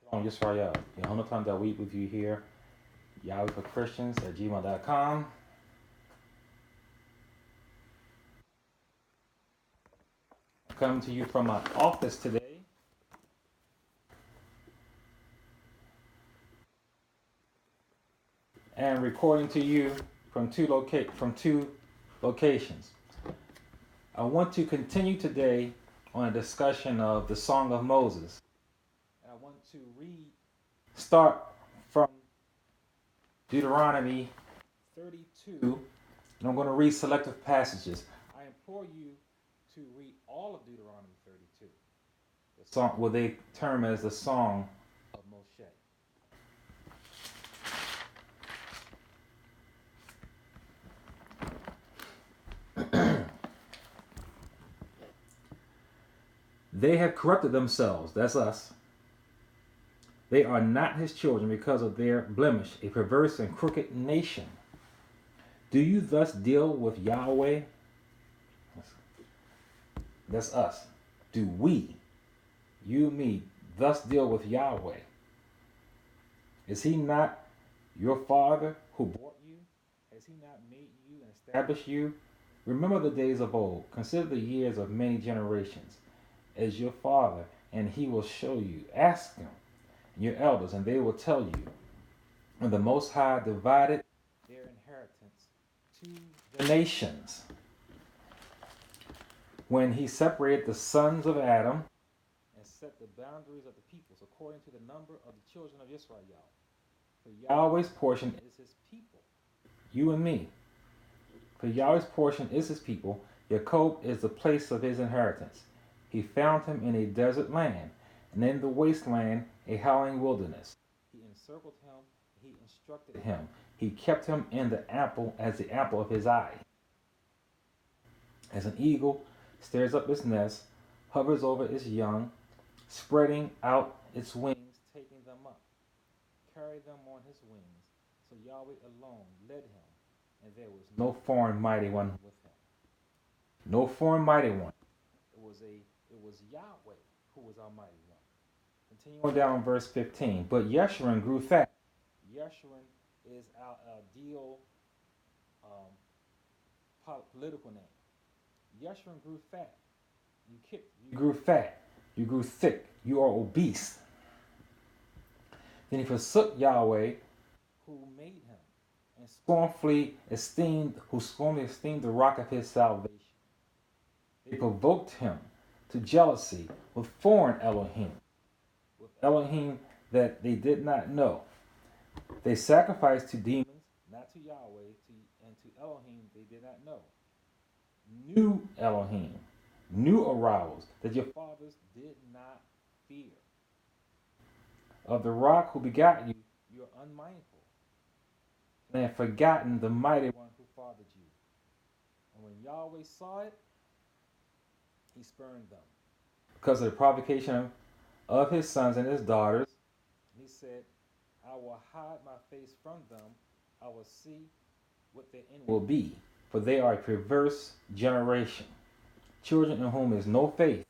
Shalom Yisrael. Yehonatan Dawid with you here. Yahweh for Christians at gmail.com. Coming to you from my office today. And recording to you from two locations. I want to continue today on a discussion of the Song of Moses. And I want to start from Deuteronomy 32, and I'm going to read selective passages. I implore you to read all of Deuteronomy 32. The song, what they term as the Song of Moshe. They have corrupted themselves, that's us. They are not his children because of their blemish, a perverse and crooked nation. Do you thus deal with Yahweh? That's us. Do we, you, me, thus deal with Yahweh? Is he not your father who bought you? Has he not made you and established you? Remember the days of old. Consider the years of many generations as your father, and he will show you. Ask him, your elders, and they will tell you. And the Most High divided their inheritance to the nations when he separated the sons of Adam and set the boundaries of the peoples according to the number of the children of Israel. For Yahweh's portion is his people, you and me. For Yahweh's portion is his people. Jacob is the place of his inheritance. He found him in a desert land, and in the wasteland a howling wilderness. He encircled him, he instructed him. He kept him in the apple as the apple of his eye. As an eagle stirs up its nest, hovers over its young, spreading out its wings, taking them up, carried them on his wings. So Yahweh alone led him, and there was no foreign mighty one with him. No foreign mighty one. It was Yahweh who was our mighty one. Continuing down verse 15. But Yeshurun grew fat. Yeshurun is our ideal political name. Yeshurun grew fat. You grew fat. You grew thick. You are obese. Then he forsook Yahweh, who made him, and scornfully esteemed the rock of his salvation. They provoked him to jealousy with foreign Elohim, with Elohim that they did not know. They sacrificed to demons, not to Yahweh, and to Elohim they did not know. New Elohim, new arousals that your fathers did not fear. Of the rock who begot you, you are unmindful, and have forgotten the mighty one who fathered you. And when Yahweh saw it, he spurned them because of the provocation of his sons and his daughters. And he said, I will hide my face from them. I will see what their end will be, for they are a perverse generation, children in whom is no faith.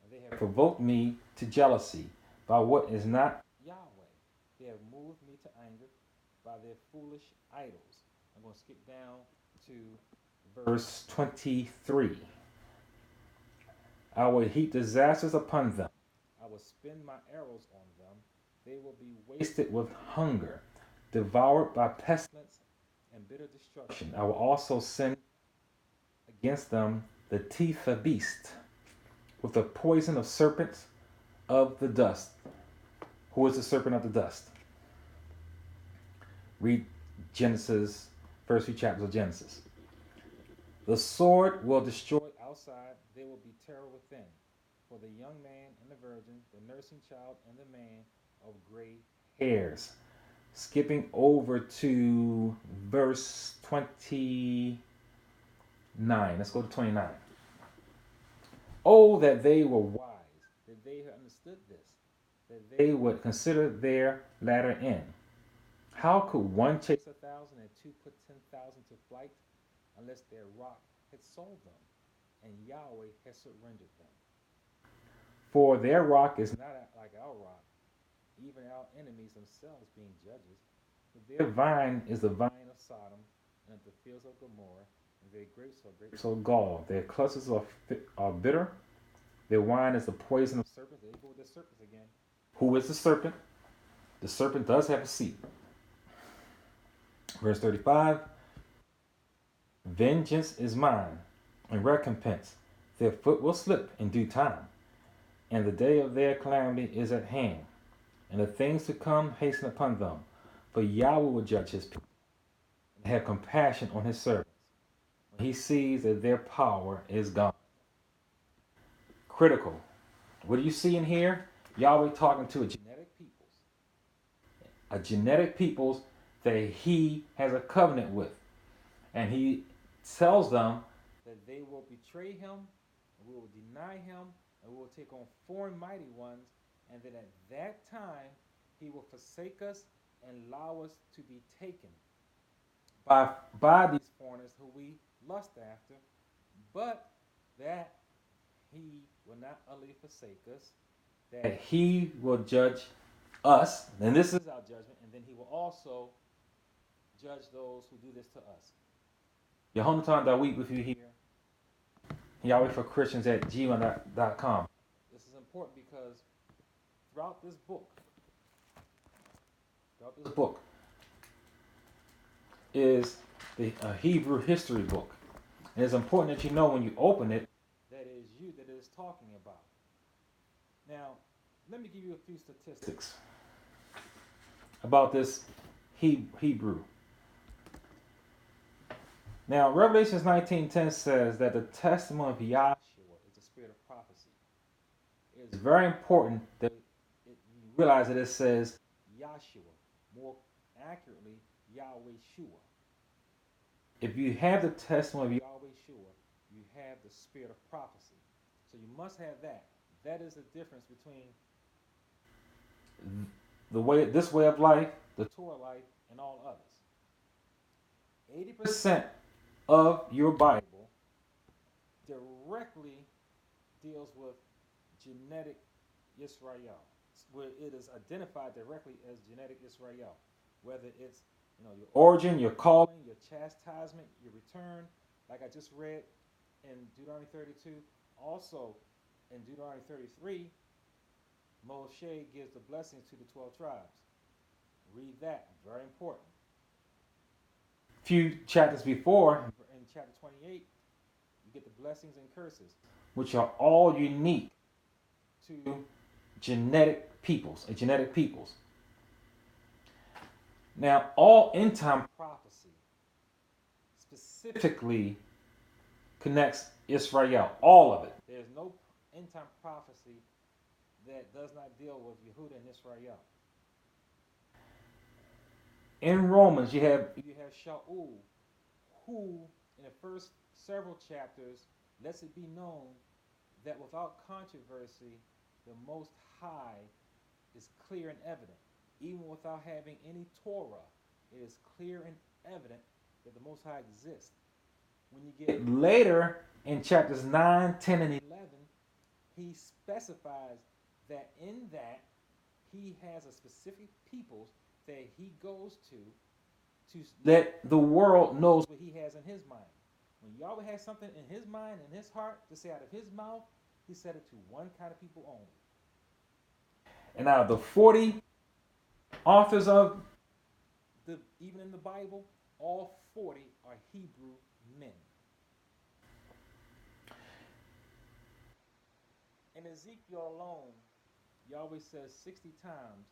And they have provoked me to jealousy by what is not Yahweh. They have moved me to anger by their foolish idols. I'm going to skip down to verse 23. I will heap disasters upon them. I will spin my arrows on them. They will be wasted with hunger, devoured by pestilence and bitter destruction. I will also send against them the teeth of beasts, with the poison of serpents of the dust. Who is the serpent of the dust? Read Genesis, first few chapters of Genesis. The sword will destroy outside, there will be terror within. For the young man and the virgin, the nursing child and the man of gray hairs. Skipping over to verse 29. Let's go to 29. Oh, that they were wise, that they had understood this, that they would consider their latter end. How could one chase 1,000 and two put 10,000 to flight unless their rock had sold them and Yahweh had surrendered them? For their rock is not like our rock, even our enemies themselves being judges. For their vine is the vine of Sodom, and of the fields of Gomorrah, and their grapes are grapes of gall. Their clusters are bitter. Their wine is the poison of serpents. There you go with the serpents again. Who is the serpent? The serpent does have a seat. Verse 35. Vengeance is mine, and recompense. Their foot will slip in due time, and the day of their calamity is at hand, and the things to come hasten upon them. For Yahweh will judge his people, and have compassion on his servants, when he sees that their power is gone. Critical. What do you see in here? Yahweh talking to a genetic peoples that he has a covenant with. And he tells them that they will betray him, and we will deny him, and we will take on foreign mighty ones, and then at that time he will forsake us and allow us to be taken by these foreigners who we lust after, but that he will not utterly forsake us, that he will judge us, and this is our judgment, and then he will also judge those who do this to us. Yehonatan Dawit with you here. Yahweh for Christians at gmail.com. This is important because throughout this book is the Hebrew history book. And it's important that you know when you open it that it is you that it is talking about. Now, let me give you a few statistics about this Hebrew. Now, Revelations 19:10 says that the testimony of Yahshua is the spirit of prophecy. It is very important that you realize that it says Yahshua, more accurately, Yahweh Shua. If you have the testimony of Yahweh Shua, you have the spirit of prophecy. So you must have that. That is the difference between this way of life, the Torah life, and all others. 80% of your Bible directly deals with genetic Israel, where it is identified directly as genetic Israel, whether it's your origin, your calling, your chastisement, your return, like I just read in Deuteronomy 32. Also, in Deuteronomy 33, Moshe gives the blessings to the 12 tribes. Read that, very important. A few chapters before, in chapter 28, you get the blessings and curses, which are all unique to genetic peoples. Now, all end-time prophecy specifically connects Israel, all of it. There's no end-time prophecy that does not deal with Yehuda and Israel. In Romans, you have Shaul, who in the first several chapters lets it be known that without controversy, the Most High is clear and evident. Even without having any Torah, it is clear and evident that the Most High exists. When you get later in chapters 9, 10, and 11, he specifies that in that he has a specific peoples that he goes to let the world knows what he has in his mind. When Yahweh has something in his mind and his heart to say out of his mouth, he said it to one kind of people only. And out of the 40 authors of even in the Bible, all 40 are Hebrew men. In Ezekiel alone, Yahweh says 60 times,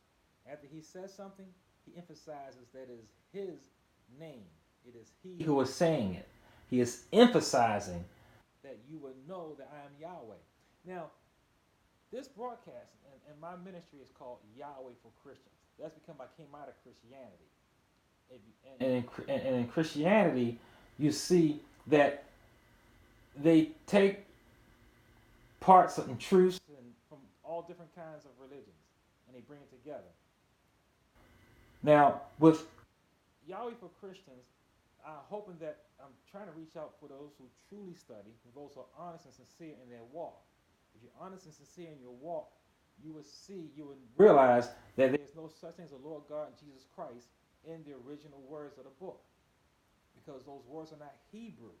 after he says something, he emphasizes that it is his name. It is he who is saying it. He is emphasizing that you will know that I am Yahweh. Now, this broadcast and my ministry is called Yahweh for Christians. That's because I came out of Christianity. And in Christianity, you see that they take parts and truths from all different kinds of religions, and they bring it together. Now, with Yahweh for Christians, I'm hoping that I'm trying to reach out for those who truly study, for those who are honest and sincere in their walk. If you're honest and sincere in your walk, you would realize that there's no such thing as a Lord God and Jesus Christ in the original words of the book, because those words are not Hebrew.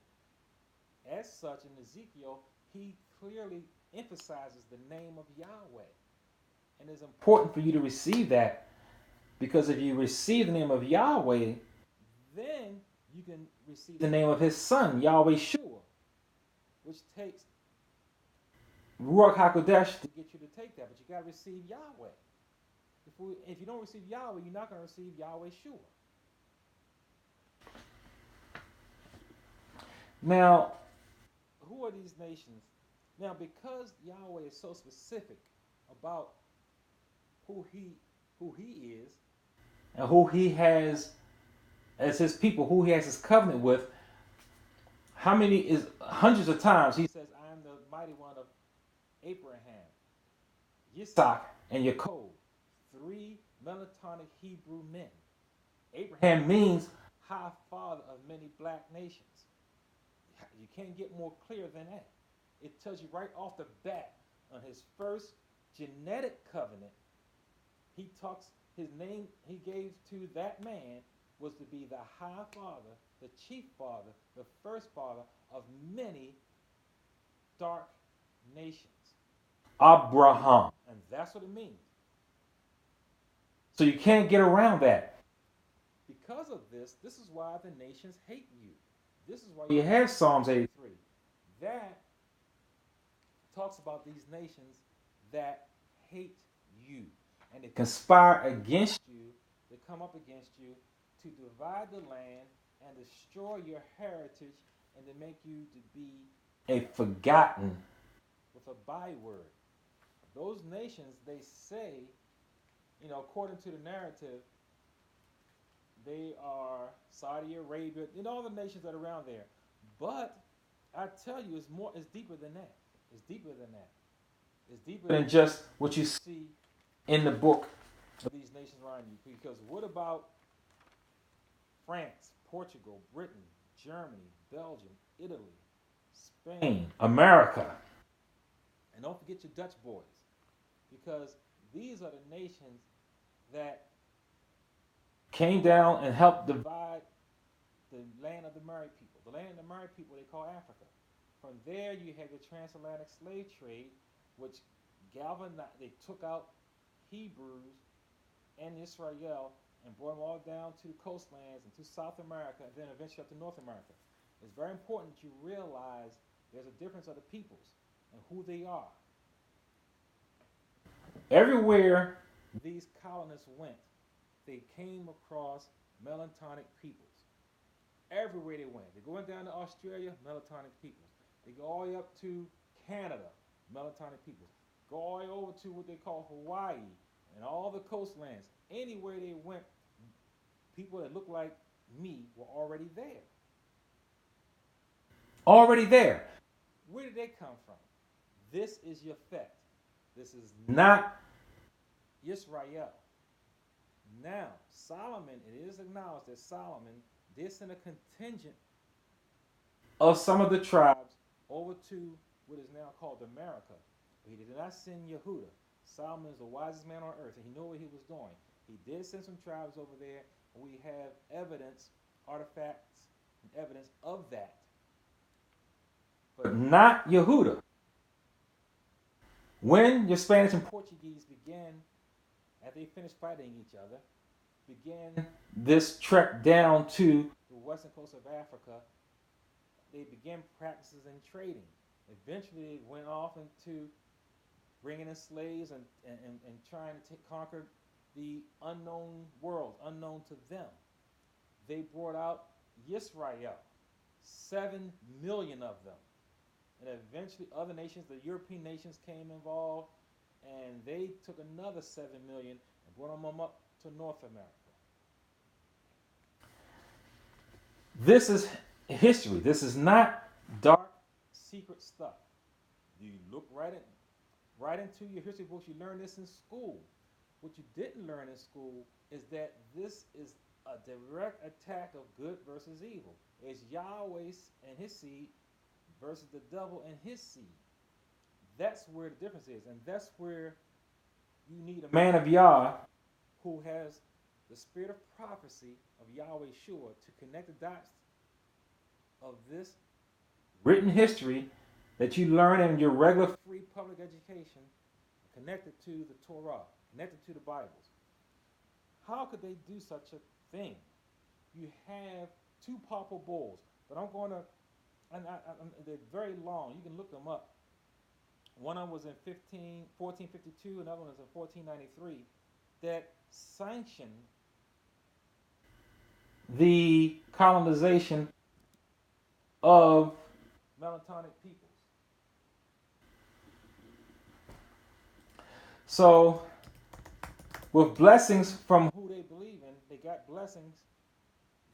As such, in Ezekiel, he clearly emphasizes the name of Yahweh. And it's important for you to receive that, because if you receive the name of Yahweh, then you can receive the name of his son, Yahweh Shua, which takes Ruach HaKodesh to get you to take that. But you got to receive Yahweh. If you don't receive Yahweh, you're not going to receive Yahweh Shua. Now, who are these nations? Now, because Yahweh is so specific about who he is and who he has as his people, who he has his covenant with, how many is hundreds of times he says, I am the mighty one of Abraham, Yitzhak, and Yaakov, three melantonic Hebrew men. Abraham means high father of many black nations. You can't get more clear than that. It tells you right off the bat on his first genetic covenant, his name he gave to that man was to be the high father, the chief father, the first father of many dark nations. Abraham. And that's what it means. So you can't get around that. Because of this is why the nations hate you. This is why you have Psalms 83. That talks about these nations that hate you. And they conspire against you, they come up against you to divide the land and destroy your heritage and to make you to be a forgotten with a byword. Those nations, they say, according to the narrative, they are Saudi Arabia, all the nations that are around there. But I tell you, it's deeper than that. It's deeper than that. It's deeper than just what you see in the book of these nations around you. Because what about France, Portugal, Britain, Germany, Belgium, Italy, Spain, America? And don't forget your Dutch boys. Because these are the nations that came down and helped divide the land of the married people. The land of the married people they call Africa. From there you have the transatlantic slave trade, which they took out Hebrews and Israel and brought them all down to the coastlands and to South America and then eventually up to North America. It's very important that you realize there's a difference of the peoples and who they are. Everywhere these colonists went, they came across melantonic peoples. Everywhere they went. They're going down to Australia, melantonic peoples. They go all the way up to Canada, melantonic peoples. Go all the way over to what they call Hawaii and all the coastlands. Anywhere they went, people that looked like me were already there. Already there. Where did they come from? This is Yafet. This is not Israel. Now, Solomon, it is acknowledged that Solomon did send a contingent of some of the tribes over to what is now called America. But he did not send Yehuda. Solomon is the wisest man on earth, and he knew what he was doing. He did send some tribes over there, and we have evidence, artifacts, and evidence of that. But not Yehuda. When your Spanish and Portuguese began, after they finished fighting each other, began this trek down to the western coast of Africa, they began practices in trading. Eventually, they went off into bringing in slaves and trying to conquer the unknown world, unknown to them. They brought out Yisrael, 7 million of them. And eventually other nations, the European nations came involved, and they took another 7 million and brought them up to North America. This is history. This is not dark, secret stuff. You look right into your history books. You learn this in school. What you didn't learn in school is that this is a direct attack of good versus evil. It's Yahweh and his seed versus the devil and his seed. That's where the difference is, and that's where you need a man of Yah who has the spirit of prophecy of Yahweh Shua to connect the dots of this written history that you learn in your regular free public education, connected to the Torah, connected to the Bibles. How could they do such a thing? You have two powerful bulls, but I'm going to, they're very long. You can look them up. One of them was in 1452, another one was in 1493, that sanctioned the colonization of Melantonic peoples. So, with blessings from who they believe in, they got blessings.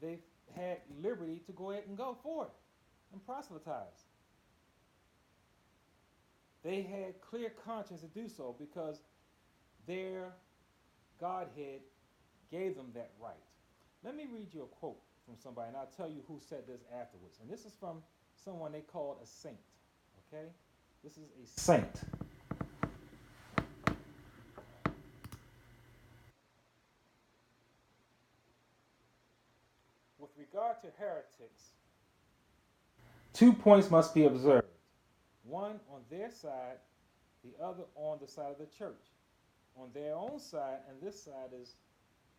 They had liberty to go ahead and go forward and proselytize. They had clear conscience to do so because their Godhead gave them that right. Let me read you a quote from somebody, and I'll tell you who said this afterwards. And this is from someone they called a saint. Okay? This is a saint. With regard to heretics, 2 points must be observed. One on their side, the other on the side of the church. On their own side, and this side is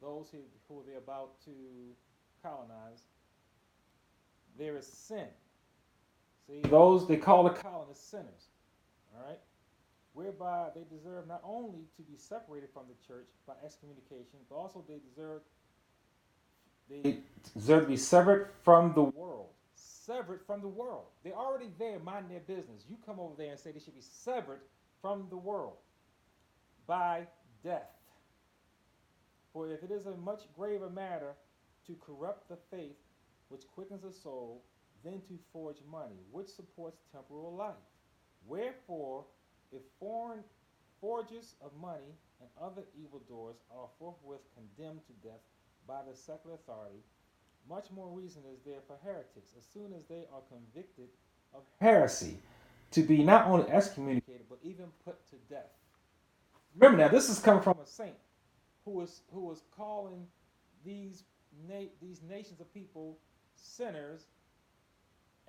those who they're about to colonize, there is sin. See, those they call the colonists sinners, all right? Whereby they deserve not only to be separated from the church by excommunication, but also they deserve to be severed from the world. Severed from the world. They're already there minding their business. You come over there and say they should be severed from the world by death. For if it is a much graver matter to corrupt the faith which quickens the soul than to forge money, which supports temporal life. Wherefore, if foreign forgers of money and other evildoers are forthwith condemned to death by the secular authority, much more reason is there for heretics, as soon as they are convicted of heresy, to be not only excommunicated, but even put to death. Remember now, this is coming from a saint who was calling these nations of people sinners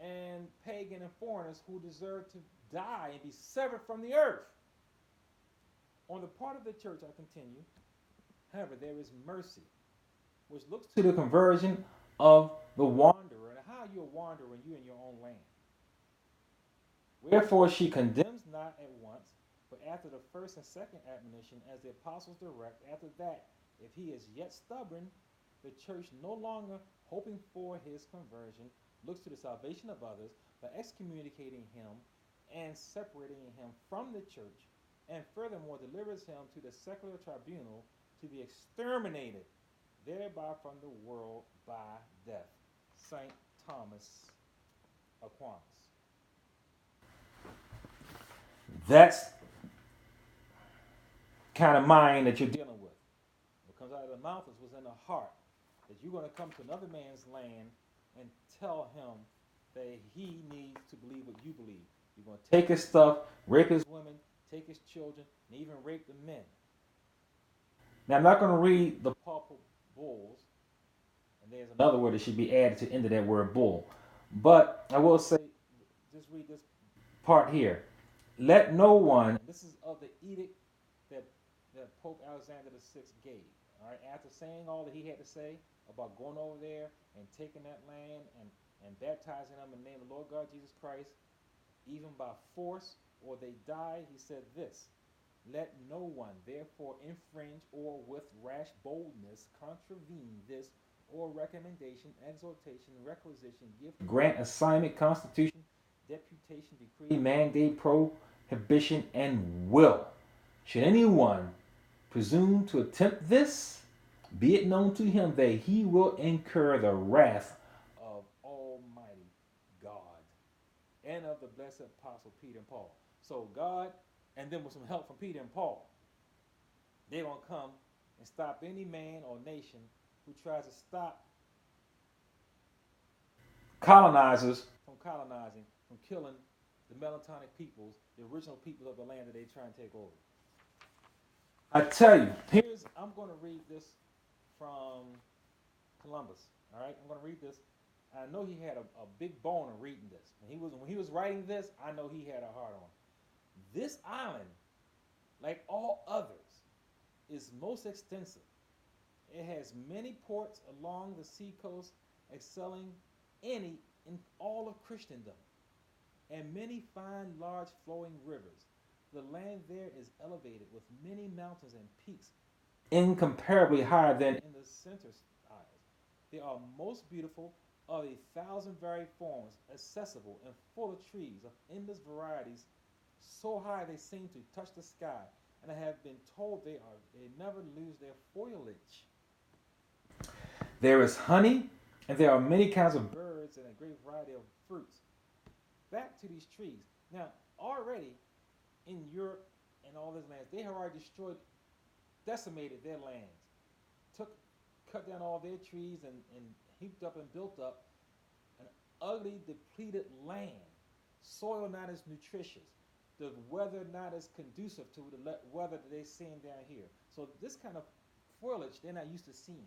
and pagan and foreigners who deserve to die and be severed from the earth. On the part of the church, I continue, however, there is mercy, which looks to the conversion of the wanderer. And how are you a wanderer when you're in your own land? Wherefore she condemns not at once, but after the first and second admonition, as the apostles direct, after that, if he is yet stubborn, the church, no longer hoping for his conversion, looks to the salvation of others by excommunicating him and separating him from the church, and furthermore delivers him to the secular tribunal to be exterminated, thereby from the world by death. St. Thomas Aquinas. That's kind of mind that you're dealing with. What comes out of the mouth is what's in the heart. That you're going to come to another man's land and tell him that he needs to believe what you believe. You're going to take his stuff, rape his women, take his children, and even rape the men. Now, I'm not going to read the purple bulls, and there's another word that should be added to the end of that word bull. But I will say, just read this part here. Let no one, this is of the edict that Pope Alexander VI gave. All right, after saying all that he had to say about going over there and taking that land and baptizing them in the name of the Lord God Jesus Christ, even by force or they die, he said this: let no one therefore infringe or with rash boldness contravene this or recommendation, exhortation, requisition, gift, grant, assignment, constitution, deputation, decree, mandate, prohibition, and will. Should anyone presume to attempt this, be it known to him that he will incur the wrath of Almighty God and of the blessed apostle Peter and Paul. So God, and then with some help from Peter and Paul, they're going to come and stop any man or nation who tries to stop colonizers from colonizing, from killing the Melantonic peoples, the original people of the land that they try and take over. I tell you, I'm going to read this from Columbus. All right, I'm going to read this. I know he had a big bone in reading this. When he was writing this, I know he had a heart on. This island, like all others, is most extensive. It has many ports along the seacoast, excelling any in all of Christendom, and many fine, large flowing rivers. The land there is elevated with many mountains and peaks, incomparably higher than in the center isles. They are most beautiful of 1,000 varied forms, accessible and full of trees of endless varieties, so high they seem to touch the sky. And I have been told they never lose their foliage. There is honey, and there are many kinds of birds and a great variety of fruits. Back to these trees. Now, already in Europe and all these lands, they have already decimated their lands, cut down all their trees and heaped up and built up an ugly, depleted land. Soil not as nutritious, the weather not as conducive to the weather that they're seeing down here. So this kind of foliage they're not used to seeing.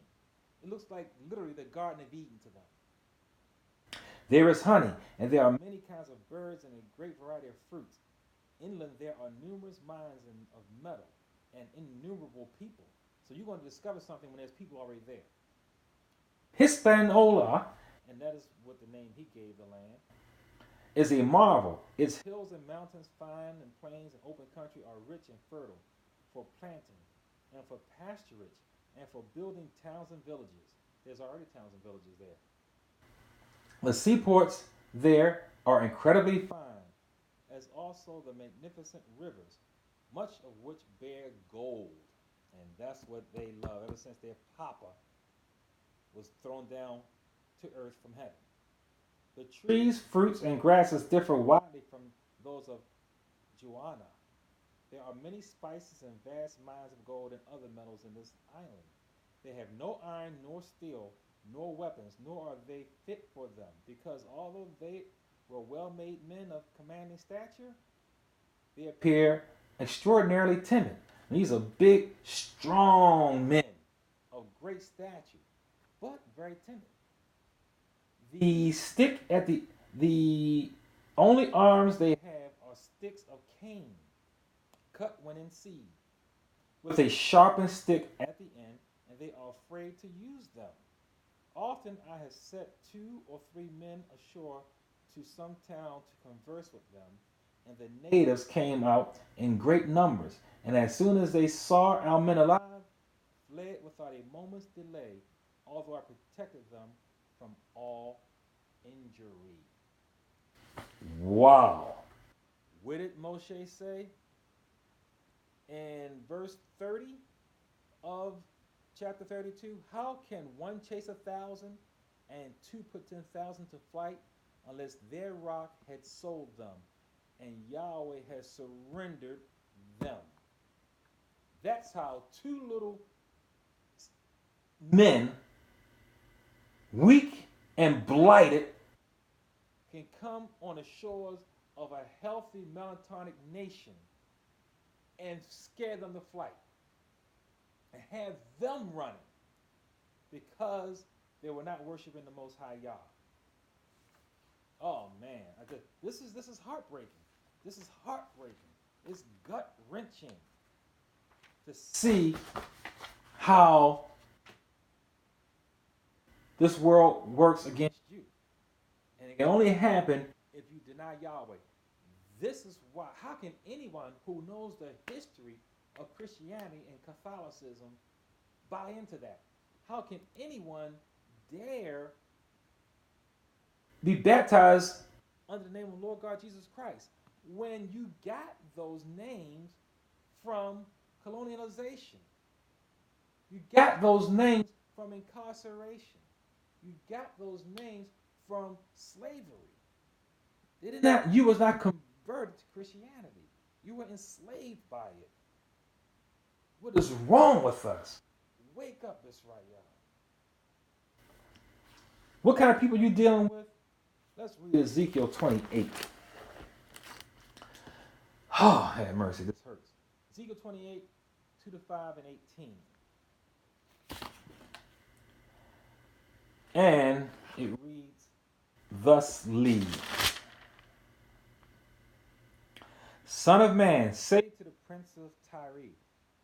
It looks like literally the Garden of Eden to them. There is honey, and there are many kinds of birds and a great variety of fruits. Inland there are numerous mines of metal and innumerable people. So you're going to discover something when there's people already there. Hispaniola, and that is what the name he gave the land, is a marvel. Its hills and mountains, fine and plains and open country are rich and fertile for planting and for pasturage and for building towns and villages. There's already towns and villages there. The seaports there are incredibly fine, as also the magnificent rivers, much of which bear gold. And that's what they love ever since their papa was thrown down to earth from heaven. The trees, fruits, and grasses differ widely from those of Joanna. There are many spices and vast mines of gold and other metals in this island. They have no iron nor steel nor weapons, nor are they fit for them, because although they were well-made men of commanding stature, they appear extraordinarily timid. These are big, strong men of great stature, but very timid. The stick at the only arms they have are sticks of cane, cut when in seed, with a sharpened stick at the end, and they are afraid to use them. Often I have set 2 or 3 men ashore to some town to converse with them, and the natives came out in great numbers, and as soon as they saw our men alive, fled without a moment's delay, although I protected them from all injury. Wow. What did Moshe say in verse 30 of chapter 32? How can one chase 1,000 and 2 put 10,000 to flight unless their rock had sold them and Yahweh has surrendered them? That's how 2 little men, weak and blighted, can come on the shores of a healthy Melantonic nation and scare them to flight and have them running because they were not worshiping the Most High Yah. Oh man, this is heartbreaking. This is heartbreaking. It's gut wrenching to see how this world works against you. And it can only happen if you deny Yahweh. This is why. How can anyone who knows the history of Christianity and Catholicism buy into that? How can anyone dare be baptized under the name of Lord God Jesus Christ when you got those names from colonialization? You got those names from incarceration. You got those names from slavery. They did not. You was not converted to Christianity. You were enslaved by it. What is wrong with us? Wake up, Israel. What kind of people you dealing with? Let's read Ezekiel 28. Oh, have mercy. This hurts. Ezekiel 28, 2 to 5 and 18. And it reads thusly. Son of man, say to the prince of Tyre.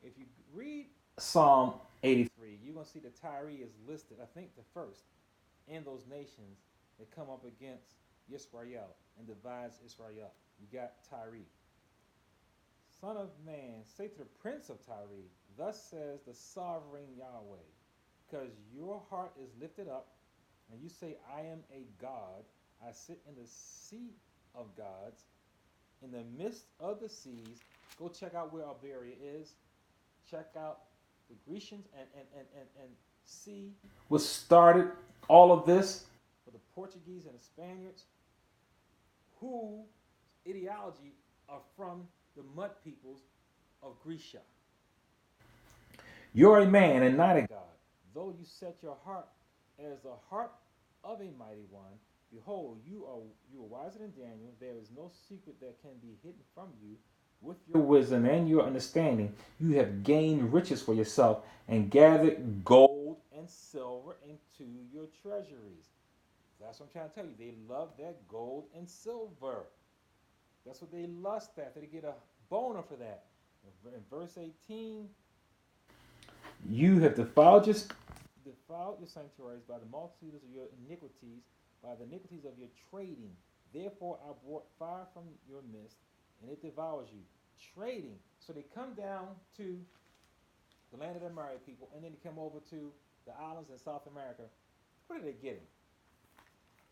If you read Psalm 83, you're going to see that Tyre is listed, I think the first, in those nations that come up against Israel and divides Israel. You got Tyre. Son of man, say to the prince of Tyre, thus says the sovereign Yahweh, because your heart is lifted up, and you say, I am a God, I sit in the sea of gods, in the midst of the seas. Go check out where Iberia is. Check out the Grecians and see what started all of this for the Portuguese and the Spaniards, whose ideology are from the mud peoples of Grecia. You're a man and not a God, though you set your heart as the heart of a mighty one. Behold, you are wiser than Daniel. There is no secret that can be hidden from you. With your wisdom and your understanding, you have gained riches for yourself and gathered gold and silver into your treasuries. That's what I'm trying to tell you. They love that gold and silver. That's what they lust after. They get a boner for that. In verse 18, you have defiled your sanctuaries by the multitudes of your iniquities, by the iniquities of your trading. Therefore I brought fire from your midst, and it devours you. Trading. So they come down to the land of the married people, and then they come over to the islands in South America. What are they getting?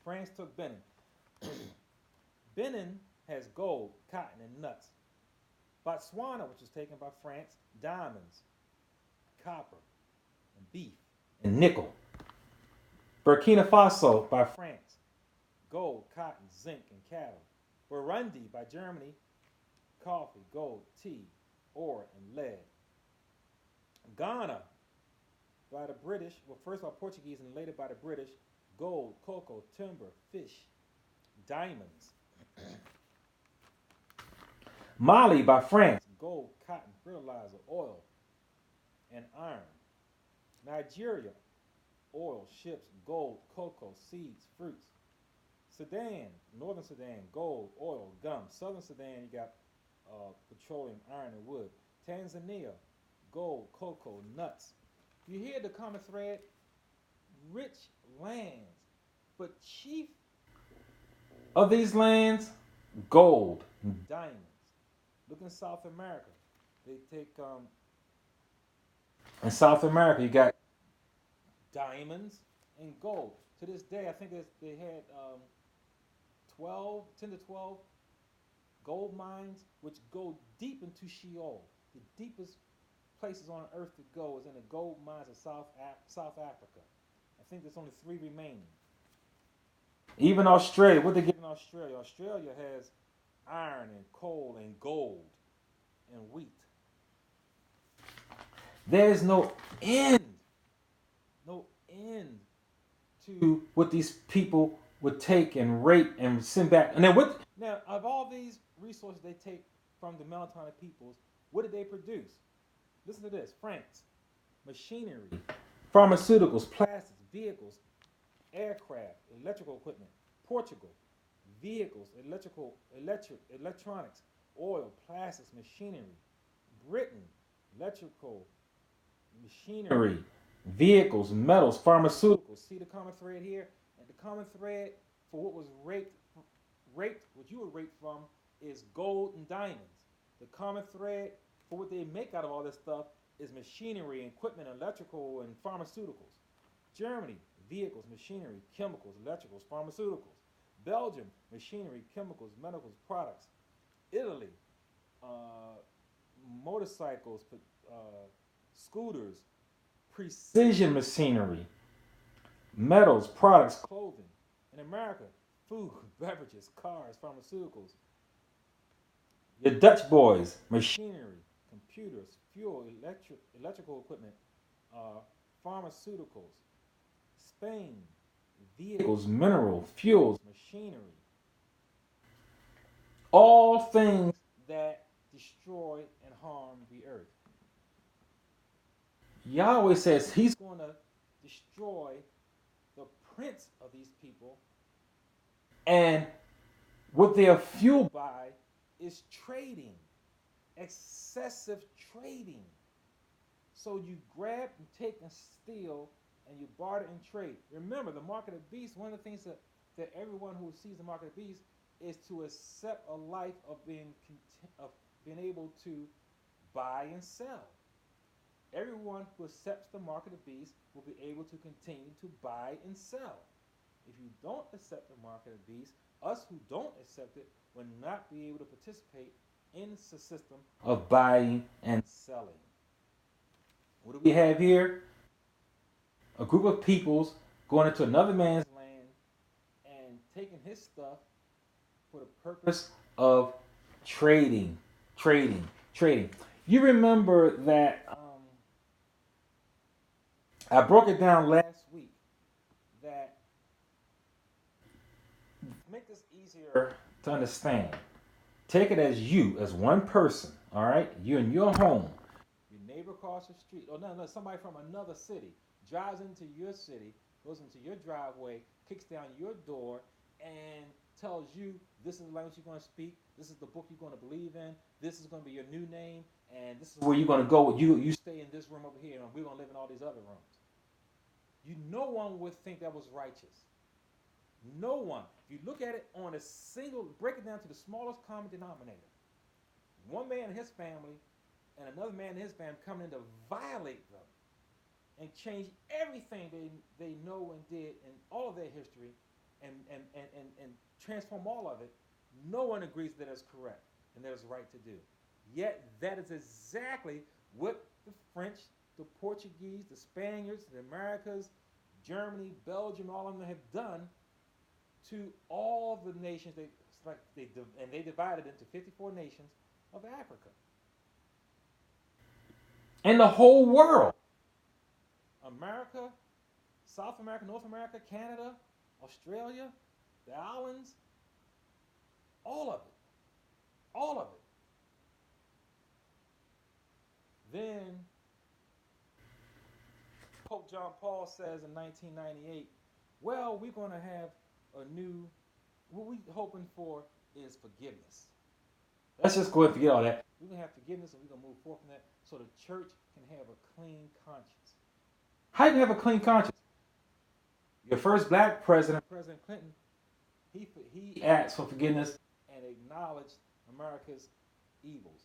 France took Benin. Benin has gold, cotton, and nuts. Botswana, which was taken by France, diamonds, copper, and beef, and nickel. Burkina Faso by France, gold, cotton, zinc, and cattle. Burundi by Germany, coffee, gold, tea, ore, and lead. Ghana by the British, well, first by Portuguese and later by the British, gold, cocoa, timber, fish, diamonds. Mali by France, gold, cotton, fertilizer, oil, and iron. Nigeria, oil, ships, gold, cocoa, seeds, fruits. Sudan, Northern Sudan, gold, oil, gum. Southern Sudan, you got petroleum, iron, and wood. Tanzania, gold, cocoa, nuts. You hear the common thread? Rich lands. But chief of these lands, gold and diamonds. Look in South America. They take, in South America, you got diamonds and gold. To this day, I think they had 10 to 12 gold mines, which go deep into Sheol. The deepest places on earth to go is in the gold mines of South Africa. I think there's only 3 remaining. Even Australia, what they get in Australia? Australia has iron and coal and gold and wheat. There's no end to what these people would take and rape and send back. And then now, of all these resources they take from the melatonin peoples, what did they produce? Listen to this. France, machinery, pharmaceuticals, plastics, vehicles, aircraft, electrical equipment. Portugal, vehicles, electronics, oil, plastics, machinery. Britain, electrical, machinery, vehicles, metals, pharmaceuticals. See the common thread here? And the common thread for what was raped, what you were raped from, is gold and diamonds. The common thread for what they make out of all this stuff is machinery, equipment, electrical, and pharmaceuticals. Germany, vehicles, machinery, chemicals, electricals, pharmaceuticals. Belgium, machinery, chemicals, medicals, products. Italy, motorcycles, scooters, precision machinery, metals, products, clothing. In America, food, beverages, cars, pharmaceuticals. Your Dutch boys, machinery, computers, fuel, electrical equipment, pharmaceuticals. Spain, vehicles, mineral, fuels, machinery. All things that destroy and harm the earth. Yahweh says he's going to destroy the prince of these people, and what they are fueled by is trading, excessive trading. So you grab and take and steal, and you barter and trade. Remember, the market of beasts, one of the things that everyone who sees the market of beasts is to accept a life of being able to buy and sell. Everyone who accepts the market of beasts will be able to continue to buy and sell. If you don't accept the market of beasts, us who don't accept it will not be able to participate in the system of buying and selling. What do we have here? A group of peoples going into another man's land and taking his stuff for the purpose of trading, trading. You remember that I broke it down last week that make this easier to understand. Take it as you, as one person, all right? You in your home. Your neighbor across the street, or no, somebody from another city drives into your city, goes into your driveway, kicks down your door, and tells you this is the language you're going to speak, this is the book you're going to believe in, this is going to be your new name, and this is where you're going to go. You stay in this room over here, and we're going to live in all these other rooms. No one would think that was righteous. No one. If you look at it on a single, break it down to the smallest common denominator. One man and his family and another man and his family coming in to violate them and change everything they know and did in all of their history and transform all of it. No one agrees that it's correct and that it's right to do. Yet that is exactly what the French, the Portuguese, the Spaniards, the Americas, Germany, Belgium, all of them have done to all the nations. They divided into 54 nations of Africa and the whole world. America, South America, North America, Canada, Australia, the islands, all of it. All of it. Then Pope John Paul says in 1998, well, we're going to have a new, what we're hoping for is forgiveness. Let's just go ahead and forget all that. We're going to have forgiveness and we're going to move forward from that so the church can have a clean conscience. How do you have a clean conscience? Your first black president, President Clinton, he asked for forgiveness and acknowledged America's evils.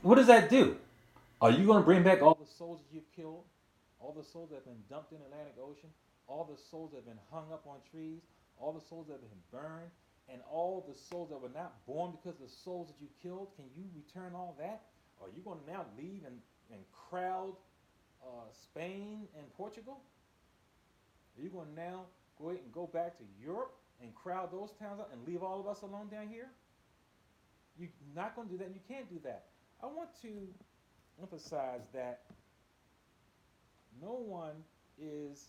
What does that do? Are you going to bring back all the souls that you've killed? All the souls that have been dumped in the Atlantic Ocean? All the souls that have been hung up on trees? All the souls that have been burned? And all the souls that were not born because of the souls that you killed? Can you return all that? Or are you going to now leave and crowd Spain and Portugal? Are you going to now go ahead and go back to Europe and crowd those towns out and leave all of us alone down here? You're not going to do that, and you can't do that. I want to emphasize that no one is,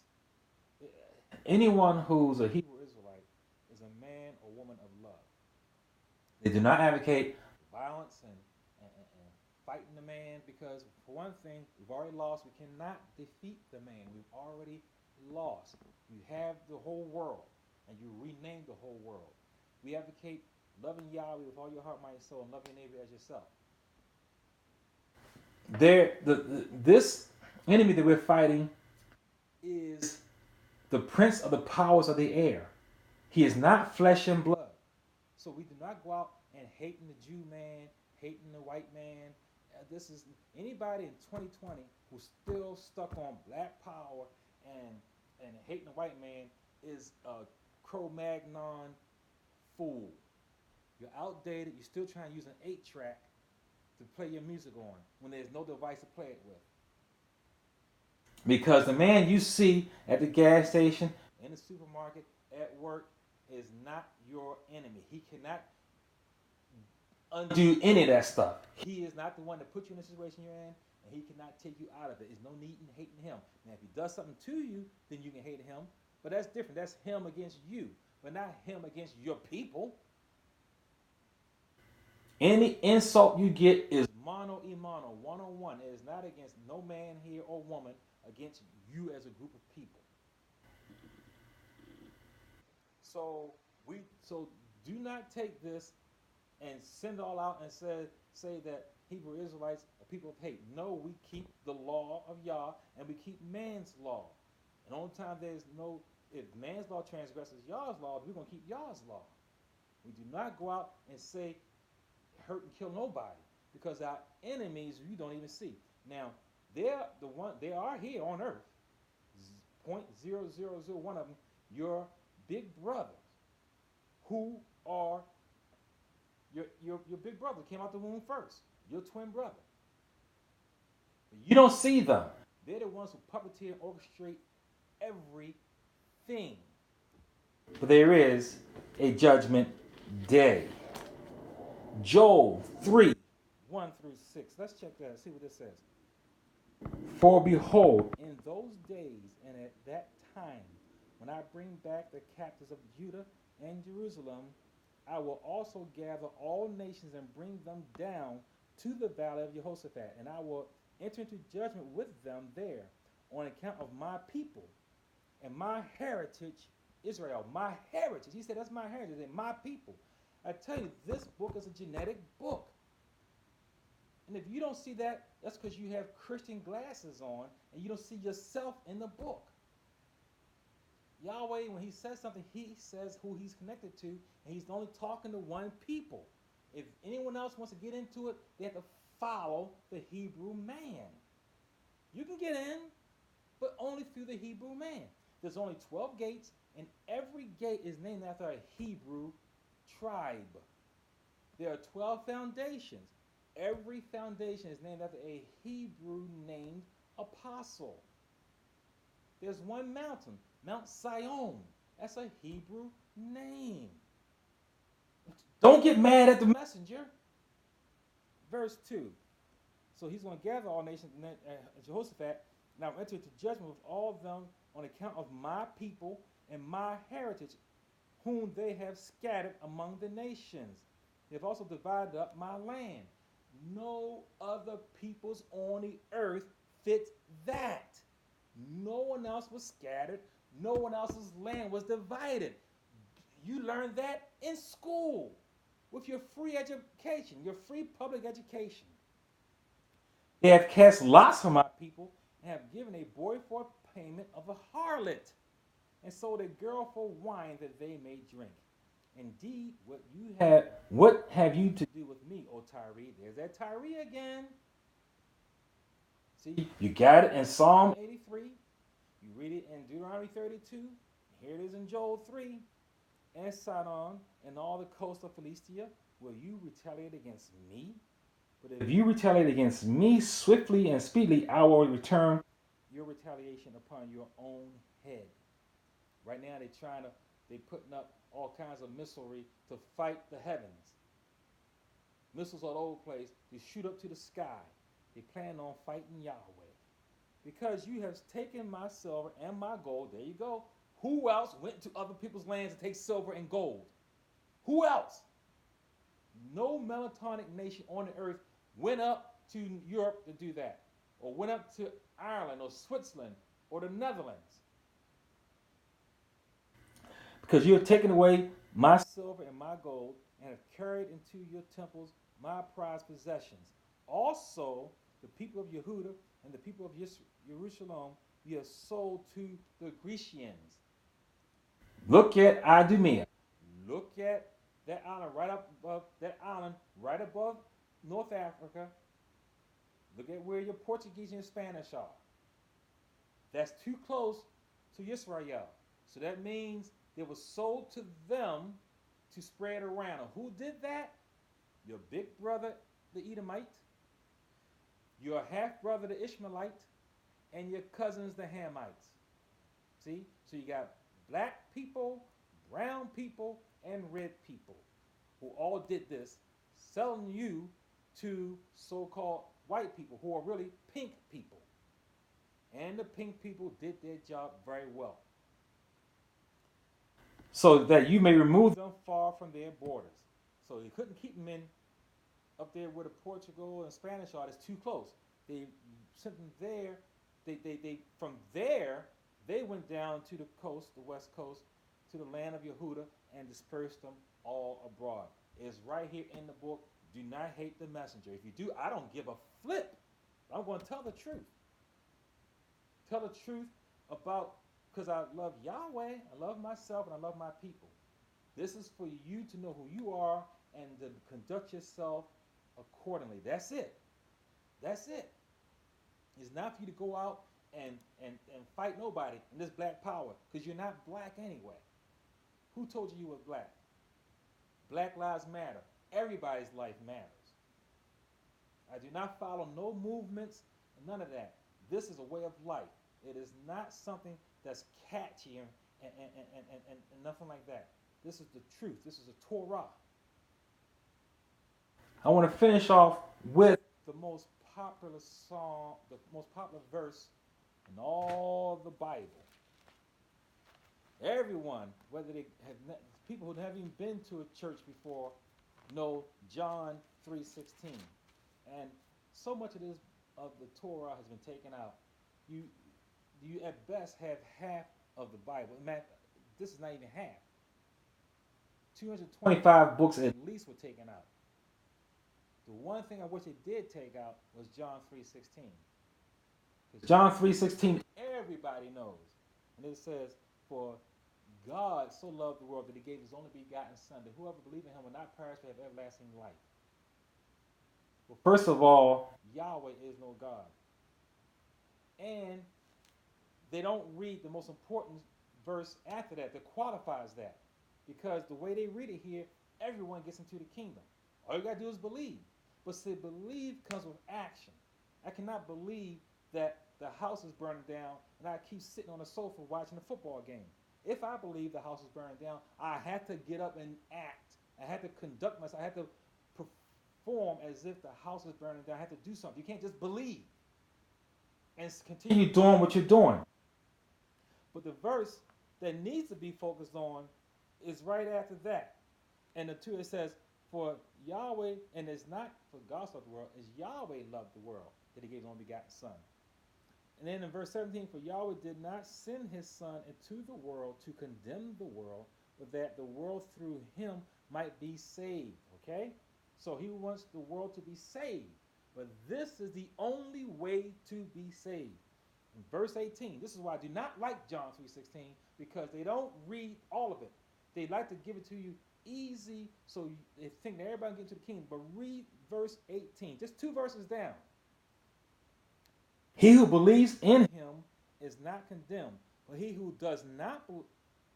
anyone who's a Hebrew Israelite is a man or woman of love. They do not advocate violence and fighting the man because, for one thing, we've already lost. We cannot defeat the man. We've already lost. You have the whole world, and you renamed the whole world. We advocate loving Yahweh with all your heart, mind, and soul, and loving your neighbor as yourself. This enemy that we're fighting is the prince of the powers of the air. He is not flesh and blood. So we do not go out and hating the Jew man, hating the white man. This is anybody in 2020 who's still stuck on black power and hating the white man is a Cro-Magnon fool. You're outdated. You're still trying to use an 8-track to play your music on when there's no device to play it with. Because the man you see at the gas station, in the supermarket, at work, is not your enemy. He cannot undo any of that stuff. He is not the one that put you in the situation you're in, and he cannot take you out of it. There's no need in hating him. Now, if he does something to you, then you can hate him. But that's different. That's him against you, but not him against your people. Any insult you get is Mano y mano, one-on-one. It is not against no man here or woman, against you as a group of people. So do not take this and send it all out and say that Hebrew Israelites are people of hate. No, we keep the law of Yah and we keep man's law. And the only time if man's law transgresses Yah's law, we're going to keep Yah's law. We do not go out and say hurt and kill nobody because our enemies you don't even see. Now, they are here on earth. 0.0001 of them, your big brothers, who are your big brother came out the womb first, your twin brother. But you don't see them. They're the ones who puppeteer and orchestrate everything. But there is a judgment day. Joel 3:1-6. Let's check that and see what this says. For behold, in those days and at that time, when I bring back the captives of Judah and Jerusalem, I will also gather all nations and bring them down to the valley of Jehoshaphat, and I will enter into judgment with them there on account of my people and my heritage, Israel. My heritage. He said, that's my heritage and my people. I tell you, this book is a genetic book. And if you don't see that, that's because you have Christian glasses on and you don't see yourself in the book. Yahweh, when he says something, he says who he's connected to, and he's only talking to one people. If anyone else wants to get into it, they have to follow the Hebrew man. You can get in, but only through the Hebrew man. There's only 12 gates, and every gate is named after a Hebrew tribe. There are 12 foundations. Every foundation is named after a Hebrew named apostle. There's one mountain, Mount Zion. That's a Hebrew name. Don't get mad at the messenger. Verse 2. So he's going to gather all nations, Jehoshaphat, now enter into judgment with all of them on account of my people and my heritage, whom they have scattered among the nations. They have also divided up my land. No other peoples on the earth fit that. No one else was scattered. No one else's land was divided. You learned that in school with your free education, your free public education. They have cast lots for my people and have given a boy for payment of a harlot and sold a girl for wine that they may drink. Indeed, what have you to do with me, O Tyre? There's that Tyre again. See, you got it in Psalm 83. You read it in Deuteronomy 32. Here it is in Joel 3. And Sidon and all the coast of Philistia, will you retaliate against me? But if you retaliate against me swiftly and speedily, I will return your retaliation upon your own head. Right now they're putting up all kinds of missilery to fight the heavens. Missiles all over the place to shoot up to the sky. They plan on fighting Yahweh. Because you have taken my silver and my gold. There you go. Who else went to other people's lands to take silver and gold? Who else? No melantonic nation on the earth went up to Europe to do that, or went up to Ireland or Switzerland or the Netherlands. Because you have taken away my silver and my gold and have carried into your temples my prized possessions. Also, the people of Yehuda and the people of Jerusalem you have sold to the Grecians. Look at Idumea. Look at that island right above North Africa. Look at where your Portuguese and Spanish are. That's too close to Israel. So that means it was sold to them to spread around. And who did that? Your big brother, the Edomite, your half brother, the Ishmaelite, and your cousins, the Hamites. See? So you got black people, brown people, and red people who all did this, selling you to so-called white people who are really pink people. And the pink people did their job very well, so that you may remove them far from their borders. So you couldn't keep them in up there where the Portugal and Spanish are. It's too close. They sent them there. They from there they went down to the coast, the west coast, to the land of Yehuda, and dispersed them all abroad. It's right here in the book. Do not hate the messenger. If you do, I don't give a flip. I'm going to tell the truth. Tell the truth about, because I love Yahweh, I love myself, and I love my people. This is for you to know who you are and to conduct yourself accordingly. That's it. That's it. It's not for you to go out and fight nobody in this black power, because you're not black anyway. Who told you were black? Black lives matter. Everybody's life matters. I do not follow no movements, none of that. This is a way of life. It is not something that's catchy and nothing like that. This is the truth. This is a Torah. I want to finish off with the most popular song, the most popular verse in all the Bible. Everyone, whether they have people who haven't even been to a church before, know John 3:16, and so much of this of the Torah has been taken out. You at best have half of the Bible. This is not even half. 225 books at least were taken out. The one thing I wish they did take out was John 3:16. Because John 3:16, everybody knows. And it says, for God so loved the world that he gave his only begotten son, that whoever believes in him will not perish but have everlasting life. Well, first of all, Yahweh is no God. And they don't read the most important verse after that qualifies that. Because the way they read it here, everyone gets into the kingdom. All you got to do is believe. But see, believe comes with action. I cannot believe that the house is burning down and I keep sitting on the sofa watching a football game. If I believe the house is burning down, I have to get up and act. I have to conduct myself. I have to perform as if the house is burning down. I have to do something. You can't just believe and continue doing what you're doing. But the verse that needs to be focused on is right after that. And the two, it says, for Yahweh, and it's not for God loved the world, it's Yahweh loved the world, that he gave his only begotten son. And then in verse 17, for Yahweh did not send his son into the world to condemn the world, but that the world through him might be saved. Okay? So he wants the world to be saved. But this is the only way to be saved. In verse 18, this is why I do not like John 3:16, because they don't read all of it. They like to give it to you easy, so they think that everybody can get to the kingdom. But read verse 18, just 2 verses down. He who believes in him is not condemned, but he who does not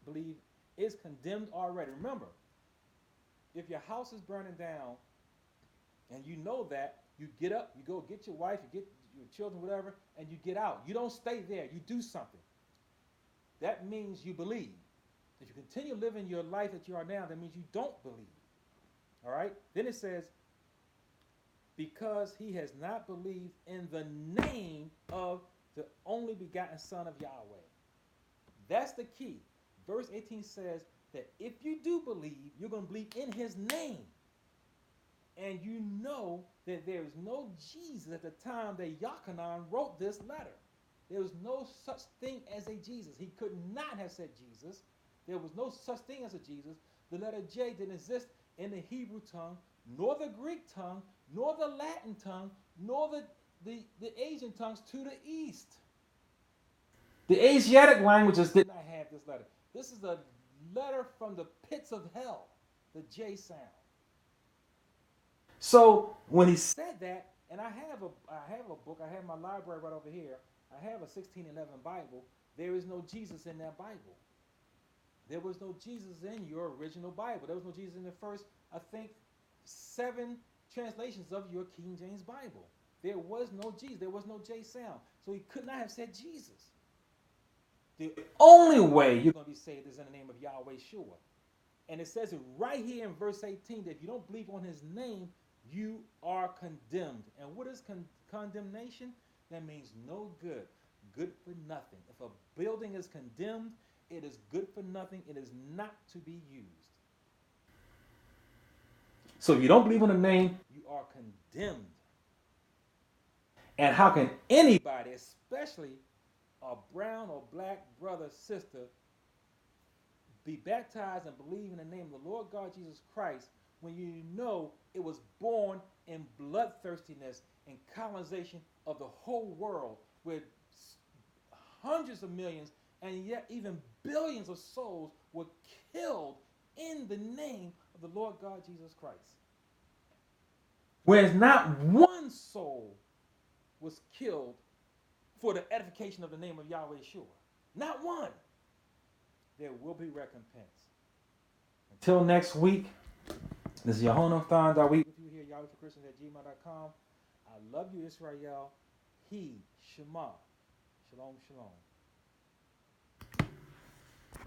believe is condemned already. Remember, if your house is burning down and you know that, you get up, you go get your wife, you get your children, whatever, and you get out. You don't stay there. You do something. That means you believe. If you continue living your life that you are now, that means you don't believe. All right? Then it says, because he has not believed in the name of the only begotten Son of Yahweh. That's the key. Verse 18 says that if you do believe, you're going to believe in his name. And you know that there is no Jesus at the time that Yochanan wrote this letter. There was no such thing as a Jesus. He could not have said Jesus. There was no such thing as a Jesus. The letter J didn't exist in the Hebrew tongue, nor the Greek tongue, nor the Latin tongue, nor the Asian tongues to the east. The Asiatic languages did not have this letter. This is a letter from the pits of hell, the J sound. So when he said that, and I have a book, I have my library right over here. I have a 1611 Bible. There is no Jesus in that Bible. There was no Jesus in your original Bible. There was no Jesus in the first, I think, 7 translations of your King James Bible. There was no Jesus. There was no J sound. So he could not have said Jesus. The only way you're going to be saved is in the name of Yahweh Shua. And it says it right here in verse 18 that if you don't believe on his name, you are condemned. And what is condemnation? That means no good, good for nothing. If a building is condemned, it is good for nothing. It is not to be used. So if you don't believe on the name, you are condemned. And how can anybody, especially a brown or black brother, sister, be baptized and believe in the name of the Lord God Jesus Christ when you know it was born in bloodthirstiness and colonization of the whole world, where hundreds of millions and yet even billions of souls were killed in the name of the Lord God Jesus Christ? Whereas not one soul was killed for the edification of the name of Yahweh Yeshua. Not one. There will be recompense. Until next week, this is Yahonam Thon with you here, YahwehForChristians@gmail.com. I love you, Israel. He, Shema. Shalom, shalom.